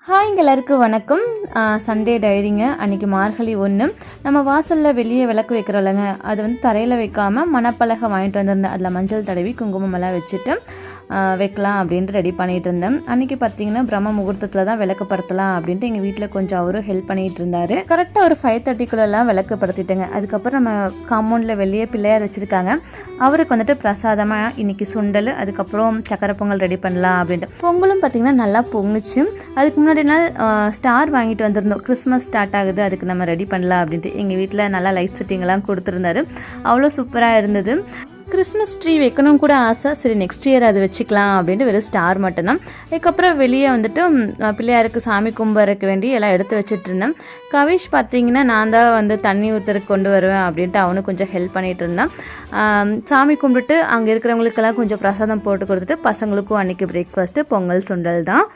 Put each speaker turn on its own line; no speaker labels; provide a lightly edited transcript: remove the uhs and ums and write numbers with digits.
Hi எல்லாருக்கும் வணக்கம். Sunday டைரிங்க. அன்றைக்கி மார்கழி 1. நம்ம வாசலில் வெளியே விளக்கு வைக்கிறோம்லங்க, அது வந்து தரையில் வைக்காமல் மணப்பலகை வாங்கிட்டு வந்திருந்தேன். அதில் மஞ்சள் தடவி குங்குமமெல்லாம் வச்சுட்டு வைக்கலாம் அப்படின்ட்டு ரெடி பண்ணிகிட்டு இருந்தேன். அன்றைக்கி பார்த்தீங்கன்னா பிரம்ம முகூர்த்தத்தில் தான் விளக்கு படுத்தலாம் அப்படின்ட்டு எங்கள் வீட்டில் கொஞ்சம் அவரும் ஹெல்ப் பண்ணிகிட்டு இருந்தார். கரெக்டாக ஒரு 5:30 விளக்கு படுத்திட்டேங்க. அதுக்கப்புறம் நம்ம காம்பவுண்டில் வெளியே பிள்ளையார் வச்சுருக்காங்க. அவருக்கு வந்துட்டு பிரசாதமாக இன்றைக்கி சுண்டல், அதுக்கப்புறம் சக்கரை பொங்கல் ரெடி பண்ணலாம் அப்படின்ட்டு. பொங்கலும் பார்த்திங்கன்னா நல்லா பொங்குச்சு. அதுக்கு முன்னாடி நாள் ஸ்டார் வாங்கிட்டு வந்திருந்தோம். கிறிஸ்மஸ் ஸ்டார்ட் ஆகுது, அதுக்கு நம்ம ரெடி பண்ணலாம் அப்படின்ட்டு எங்கள் வீட்டில் நல்லா லைட் செட்டிங்கெல்லாம் கொடுத்துருந்தாரு. அவ்வளோ சூப்பராக இருந்தது. கிறிஸ்மஸ் ட்ரீ வைக்கணும் கூட ஆசை. சரி, நெக்ஸ்ட் இயர் அது வச்சுக்கலாம் அப்படின்ட்டு வெறும் ஸ்டார் மட்டும்தான். அதுக்கப்புறம் வெளியே வந்துட்டு பிள்ளையாருக்கு சாமி கும்பிட்றதுக்கு வேண்டி எல்லாம் எடுத்து வச்சுட்டு இருந்தேன். கவிஷ் பார்த்தீங்கன்னா நான் தான் வந்து தண்ணி ஊற்றுறதுக்கு கொண்டு வருவேன் அப்படின்ட்டு அவனும் கொஞ்சம் ஹெல்ப் பண்ணிகிட்டு இருந்தான். சாமி கும்பிட்டுட்டு அங்கே இருக்கிறவங்களுக்கெல்லாம் கொஞ்சம் பிரசாதம் போட்டு கொடுத்துட்டு பசங்களுக்கும் அன்றைக்கி பிரேக்ஃபாஸ்ட்டு பொங்கல் சுண்டல் தான்.